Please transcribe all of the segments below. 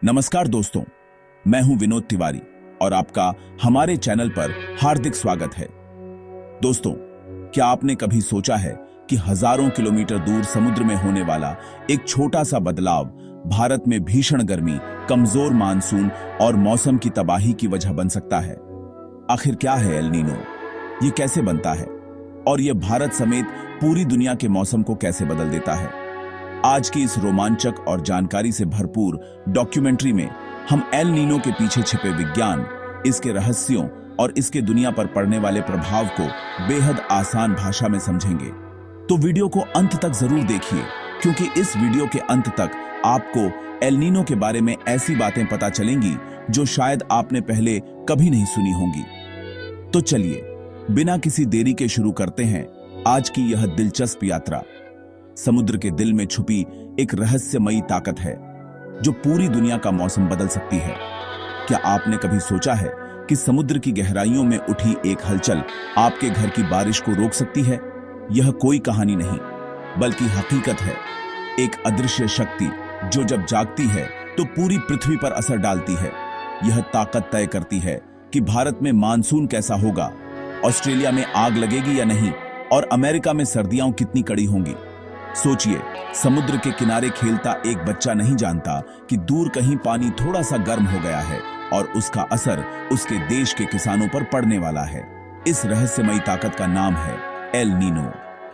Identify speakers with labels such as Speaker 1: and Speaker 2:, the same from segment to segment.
Speaker 1: नमस्कार दोस्तों, मैं हूं विनोद तिवारी और आपका हमारे चैनल पर हार्दिक स्वागत है। दोस्तों, क्या आपने कभी सोचा है कि हजारों किलोमीटर दूर समुद्र में होने वाला एक छोटा सा बदलाव भारत में भीषण गर्मी, कमजोर मानसून और मौसम की तबाही की वजह बन सकता है? आखिर क्या है एल नीनो? ये कैसे बनता है और ये भारत समेत पूरी दुनिया के मौसम को कैसे बदल देता है? आज की इस रोमांचक और जानकारी से भरपूर डॉक्यूमेंट्री में हम एल नीनो के पीछे छिपे विज्ञान, इसके रहस्यों और इसके दुनिया पर पड़ने वाले प्रभाव को बेहद आसान भाषा में समझेंगे। तो वीडियो को अंत तक जरूर देखिए, क्योंकि इस वीडियो के अंत तक आपको एल नीनो के बारे में ऐसी बातें पता चलेंगी जो शायद आपने पहले कभी नहीं सुनी होंगी। तो चलिए, बिना किसी देरी के शुरू करते हैं आज की यह दिलचस्प यात्रा। समुद्र के दिल में छुपी एक रहस्यमयी ताकत है जो पूरी दुनिया का मौसम बदल सकती है। क्या आपने कभी सोचा है कि समुद्र की गहराइयों में उठी एक हलचल आपके घर की बारिश को रोक सकती है? यह कोई कहानी नहीं, बल्कि हकीकत है। एक अदृश्य शक्ति जो जब जागती है तो पूरी पृथ्वी पर असर डालती है। यह ताकत तय करती है कि भारत में मानसून कैसा होगा, ऑस्ट्रेलिया में आग लगेगी या नहीं, और अमेरिका में सर्दियां कितनी कड़ी होंगी। सोचिए, समुद्र के किनारे खेलता एक बच्चा नहीं जानता कि दूर कहीं पानी थोड़ा सा गर्म हो गया है और उसका असर उसके देश के किसानों पर पड़ने वाला है। इस रहस्यमयी ताकत का नाम है एल नीनो।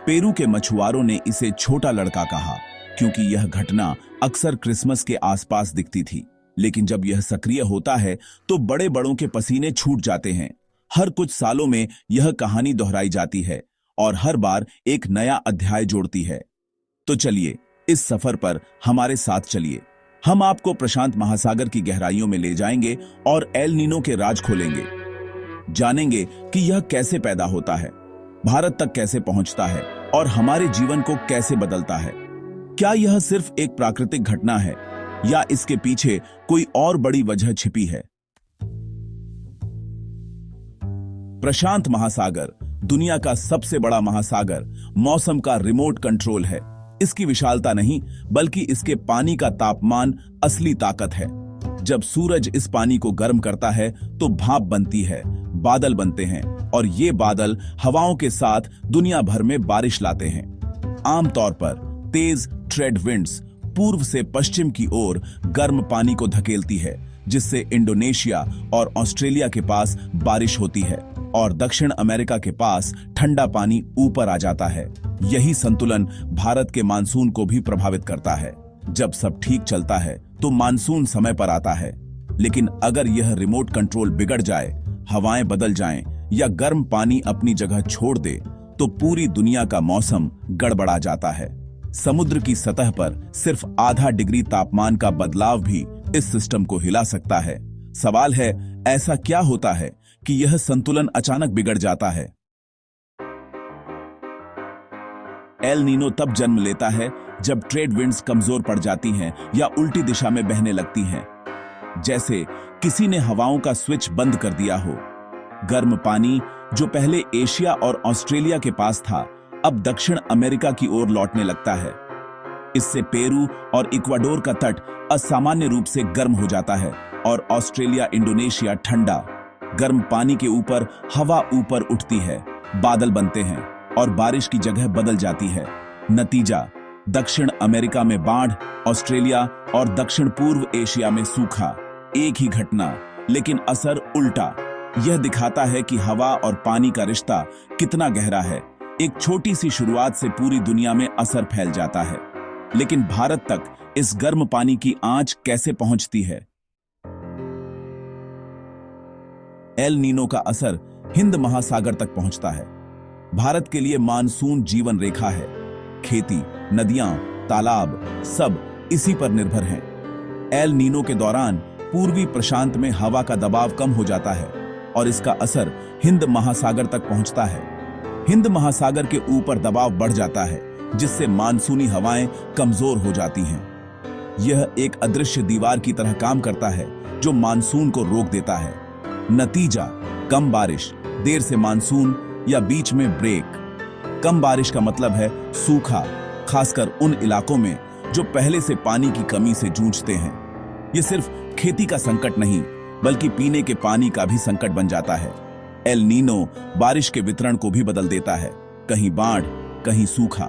Speaker 1: पेरू के मछुआरों ने इसे छोटा लड़का कहा, क्योंकि यह घटना अक्सर क्रिसमस के आसपास दिखती थी। लेकिन जब यह सक्रिय होता है तो बड़े बड़ों के पसीने छूट जाते हैं। हर कुछ सालों में यह कहानी दोहराई जाती है और हर बार एक नया अध्याय जोड़ती है। तो चलिए, इस सफर पर हमारे साथ चलिए। हम आपको प्रशांत महासागर की गहराइयों में ले जाएंगे और एल नीनो के राज खोलेंगे। जानेंगे कि यह कैसे पैदा होता है, भारत तक कैसे पहुंचता है और हमारे जीवन को कैसे बदलता है। क्या यह सिर्फ एक प्राकृतिक घटना है या इसके पीछे कोई और बड़ी वजह छिपी है? प्रशांत महासागर दुनिया का सबसे बड़ा महासागर, मौसम का रिमोट कंट्रोल है। इसकी विशालता नहीं, बल्कि इसके पानी का तापमान असली ताकत है। जब सूरज इस पानी को गर्म करता है तो भाप बनती है, बादल बनते हैं और ये बादल हवाओं के साथ दुनिया भर में बारिश लाते हैं। आमतौर पर तेज ट्रेड विंड्स पूर्व से पश्चिम की ओर गर्म पानी को धकेलती है, जिससे इंडोनेशिया और ऑस्ट्रेलिया के पास बारिश होती है और दक्षिण अमेरिका के पास ठंडा पानी ऊपर आ जाता है। यही संतुलन भारत के मानसून को भी प्रभावित करता है। जब सब ठीक चलता है तो मानसून समय पर आता है, लेकिन अगर यह रिमोट कंट्रोल बिगड़ जाए, हवाएं बदल जाएं या गर्म पानी अपनी जगह छोड़ दे तो पूरी दुनिया का मौसम गड़बड़ा जाता है। समुद्र की सतह पर सिर्फ आधा डिग्री तापमान का बदलाव भी इस सिस्टम को हिला सकता है। सवाल है, ऐसा क्या होता है कि यह संतुलन अचानक बिगड़ जाता है? एल नीनो तब जन्म लेता है जब ट्रेड विंड्स कमजोर पड़ जाती हैं या उल्टी दिशा में बहने लगती हैं। जैसे किसी ने हवाओं का स्विच बंद कर दिया हो। गर्म पानी जो पहले एशिया और ऑस्ट्रेलिया के पास था, अब दक्षिण अमेरिका की ओर लौटने लगता है। इससे पेरू और इक्वाडोर का तट असामान्य रूप से गर्म हो जाता है और ऑस्ट्रेलिया, इंडोनेशिया ठंडा। गर्म पानी के ऊपर हवा ऊपर उठती है, बादल बनते हैं और बारिश की जगह बदल जाती है। नतीजा, दक्षिण अमेरिका में बाढ़, ऑस्ट्रेलिया और दक्षिण पूर्व एशिया में सूखा। एक ही घटना, लेकिन असर उल्टा। यह दिखाता है कि हवा और पानी का रिश्ता कितना गहरा है। एक छोटी सी शुरुआत से पूरी दुनिया में असर फैल जाता है। लेकिन भारत तक इस गर्म पानी की आंच कैसे पहुंचती है? एल नीनो का असर हिंद महासागर तक पहुंचता है। भारत के लिए मानसून जीवन रेखा है। खेती, नदियां, तालाब सब इसी पर निर्भर हैं। एल नीनो के दौरान पूर्वी प्रशांत में हवा का दबाव कम हो जाता है और इसका असर हिंद महासागर तक पहुंचता है। हिंद महासागर के ऊपर दबाव बढ़ जाता है, जिससे मानसूनी हवाएं कमजोर हो जाती हैं। यह एक अदृश्य दीवार की तरह काम करता है जो मानसून को रोक देता है। नतीजा, कम बारिश, देर से मानसून या बीच में ब्रेक। कम बारिश का मतलब है सूखा, खासकर उन इलाकों में जो पहले से पानी की कमी से जूझते हैं। ये सिर्फ खेती का संकट नहीं बल्कि पीने के पानी का भी संकट बन जाता है। एल नीनो बारिश के वितरण को भी बदल देता है, कहीं बाढ़ कहीं सूखा।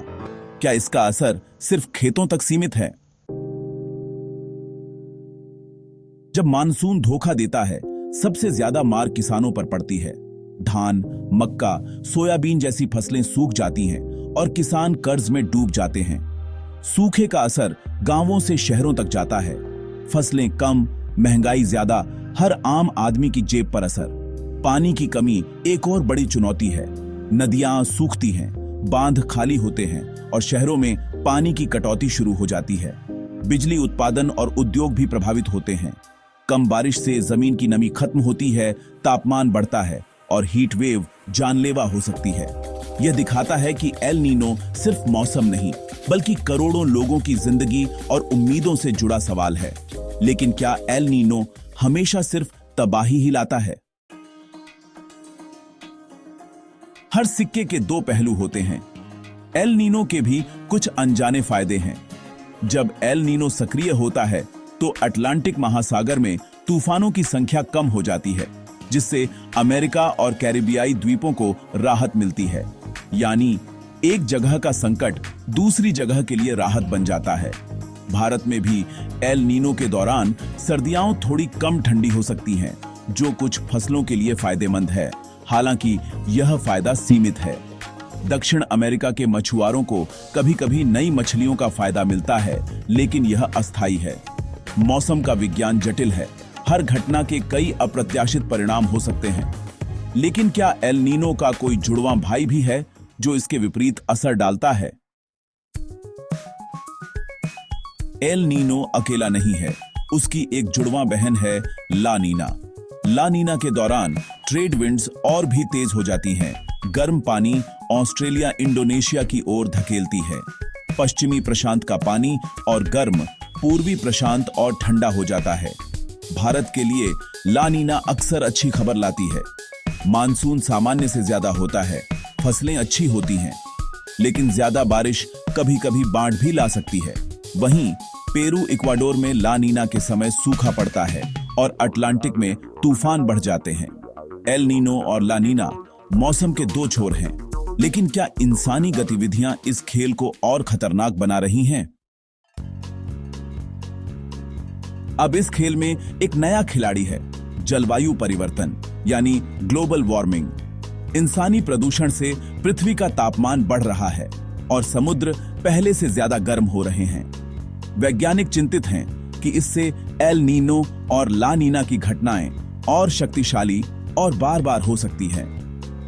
Speaker 1: क्या इसका असर सिर्फ खेतों तक सीमित है? जब मानसून धोखा देता है, सबसे ज्यादा मार किसानों पर पड़ती है। धान, मक्का, सोयाबीन जैसी फसलें सूख जाती हैं और किसान कर्ज में डूब जाते हैं। सूखे का असर गांवों से शहरों तक जाता है। फसलें कम, महंगाई ज्यादा, हर आम आदमी की जेब पर असर। पानी की कमी एक और बड़ी चुनौती है। नदियां सूखती हैं, बांध खाली होते हैं और शहरों में पानी की कटौती शुरू हो जाती है। बिजली उत्पादन और उद्योग भी प्रभावित होते हैं। कम बारिश से जमीन की नमी खत्म होती है, तापमान बढ़ता है और हीट वेव जानलेवा हो सकती है। यह दिखाता है कि एल नीनो सिर्फ मौसम नहीं बल्कि करोड़ों लोगों की जिंदगी और उम्मीदों से जुड़ा सवाल है। लेकिन क्या एल नीनो हमेशा सिर्फ तबाही ही लाता है? हर सिक्के के दो पहलू होते हैं। एल नीनो के भी कुछ अनजाने फायदे हैं। जब एल नीनो सक्रिय होता है तो अटलांटिक महासागर में तूफानों की संख्या कम हो जाती है, जिससे अमेरिका और कैरिबियाई द्वीपों को राहत मिलती है। यानी एक जगह का संकट दूसरी जगह के लिए राहत बन जाता है। भारत में भी एल नीनो के दौरान सर्दियां थोड़ी कम ठंडी हो सकती हैं, जो कुछ फसलों के लिए फायदेमंद है। हालांकि यह फायदा सीमित है। दक्षिण अमेरिका के मछुआरों को कभी-कभी नई मछलियों का फायदा मिलता है, लेकिन यह अस्थायी है। मौसम का विज्ञान जटिल है। हर घटना के कई अप्रत्याशित परिणाम हो सकते हैं। लेकिन क्या एल नीनो का कोई जुड़वां भाई भी है जो इसके विपरीत असर डालता है? एल नीनो अकेला नहीं है, उसकी एक जुड़वां बहन है ला नीना। ला नीना के दौरान ट्रेड विंड्स और भी तेज हो जाती हैं। गर्म पानी ऑस्ट्रेलिया, इंडोनेशिया की ओर धकेलती है। पश्चिमी प्रशांत का पानी और गर्म पूर्वी प्रशांत और ठंडा हो जाता है। भारत के लिए ला नीना अक्सर अच्छी खबर लाती है। मानसून सामान्य से ज्यादा होता है, फसलें अच्छी होती हैं, लेकिन ज्यादा बारिश कभी-कभी बाढ़ भी ला सकती है। वहीं पेरू, इक्वाडोर में ला नीना के समय सूखा पड़ता है और अटलांटिक में तूफान बढ़ जाते हैं। एल नीनो और ला नीना मौसम के दो छोर हैं, लेकिन क्या इंसानी गतिविधियां इस खेल को और खतरनाक बना रही हैं? अब इस खेल में एक नया खिलाड़ी है, जलवायु परिवर्तन यानी ग्लोबल वार्मिंग। इंसानी प्रदूषण से पृथ्वी का तापमान बढ़ रहा है और समुद्र पहले से ज्यादा गर्म हो रहे हैं। वैज्ञानिक चिंतित हैं कि इससे एल नीनो और ला नीना की घटनाएं और शक्तिशाली और बार-बार हो सकती हैं।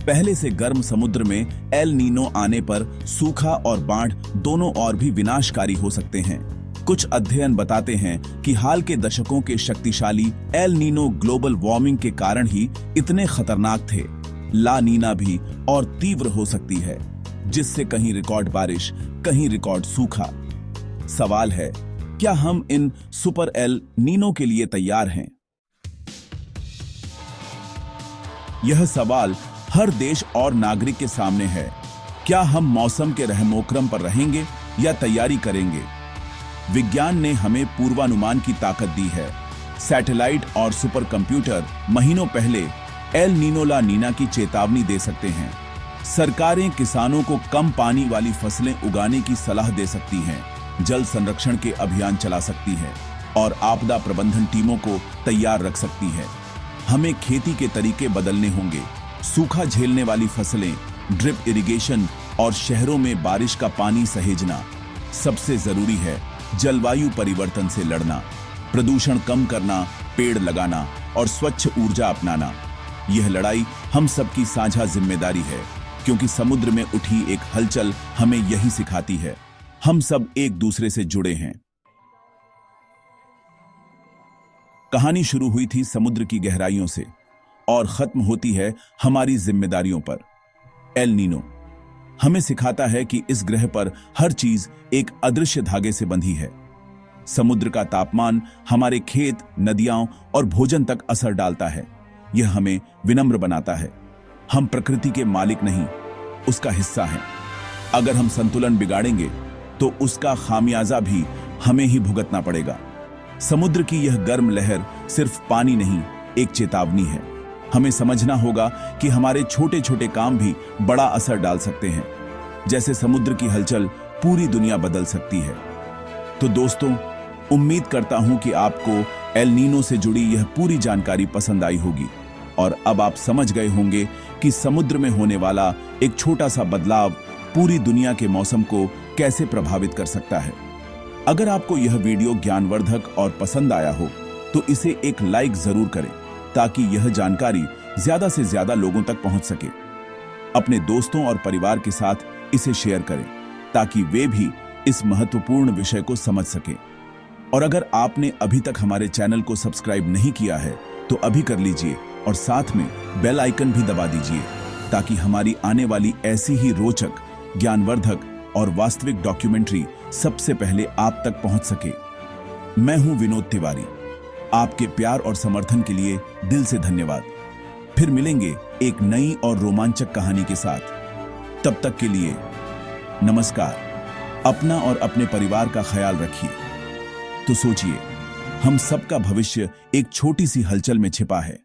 Speaker 1: पहले से गर्म समुद्र में एल नीनो आने पर सूखा और बाढ़ दोनों और भी विनाशकारी हो सकते हैं। कुछ अध्ययन बताते हैं कि हाल के दशकों के शक्तिशाली एल नीनो ग्लोबल वार्मिंग के कारण ही इतने खतरनाक थे। ला नीना भी और तीव्र हो सकती है, जिससे कहीं रिकॉर्ड बारिश, कहीं रिकॉर्ड सूखा। सवाल है, क्या हम इन सुपर एल नीनो के लिए तैयार हैं? यह सवाल हर देश और नागरिक के सामने है। क्या हम मौसम के रहमोकरम पर रहेंगे या तैयारी करेंगे? विज्ञान ने हमें पूर्वानुमान की ताकत दी है। सैटेलाइट और सुपर कंप्यूटर महीनों पहले एल नीनो ला नीना की चेतावनी दे सकते हैं। सरकारें किसानों को कम पानी वाली फसलें उगाने की सलाह दे सकती हैं, जल संरक्षण के अभियान चला सकती है और आपदा प्रबंधन टीमों को तैयार रख सकती है। हमें खेती के तरीके बदलने होंगे। सूखा झेलने वाली फसलें, ड्रिप इरिगेशन और शहरों में बारिश का पानी सहेजना। सबसे जरूरी है जलवायु परिवर्तन से लड़ना, प्रदूषण कम करना, पेड़ लगाना और स्वच्छ ऊर्जा अपनाना। यह लड़ाई हम सबकी साझा जिम्मेदारी है, क्योंकि समुद्र में उठी एक हलचल हमें यही सिखाती है, हम सब एक दूसरे से जुड़े हैं। कहानी शुरू हुई थी समुद्र की गहराइयों से और खत्म होती है हमारी जिम्मेदारियों पर। एल नीनो हमें सिखाता है कि इस ग्रह पर हर चीज एक अदृश्य धागे से बंधी है। समुद्र का तापमान हमारे खेत, नदियां और भोजन तक असर डालता है। यह हमें विनम्र बनाता है। हम प्रकृति के मालिक नहीं, उसका हिस्सा हैं। अगर हम संतुलन बिगाड़ेंगे तो उसका खामियाजा भी हमें ही भुगतना पड़ेगा। समुद्र की यह गर्म लहर सिर्फ पानी नहीं, एक चेतावनी है। हमें समझना होगा कि हमारे छोटे छोटे काम भी बड़ा असर डाल सकते हैं। जैसे समुद्र की हलचल पूरी दुनिया बदल सकती है। तो दोस्तों, उम्मीद करता हूं कि आपको एल नीनो से जुड़ी यह पूरी जानकारी पसंद आई होगी और अब आप समझ गए होंगे कि समुद्र में होने वाला एक छोटा सा बदलाव पूरी दुनिया के मौसम को कैसे प्रभावित कर सकता है। अगर आपको यह वीडियो ज्ञानवर्धक और पसंद आया हो तो इसे एक लाइक जरूर करें ताकि यह जानकारी ज्यादा से ज्यादा लोगों तक पहुंच सके। अपने दोस्तों और परिवार के साथ इसे शेयर करें ताकि वे भी इस महत्वपूर्ण विषय को समझ सकें। और अगर आपने अभी तक हमारे चैनल को सब्सक्राइब नहीं किया है तो अभी कर लीजिए और साथ में बेल आइकन भी दबा दीजिए ताकि हमारी आने वाली ऐसी ही रोचक, ज्ञानवर्धक और वास्तविक डॉक्यूमेंट्री सबसे पहले आप तक पहुंच सके। मैं हूं विनोद तिवारी। आपके प्यार और समर्थन के लिए दिल से धन्यवाद। फिर मिलेंगे एक नई और रोमांचक कहानी के साथ। तब तक के लिए नमस्कार। अपना और अपने परिवार का ख्याल रखिए। तो सोचिए, हम सबका भविष्य एक छोटी सी हलचल में छिपा है।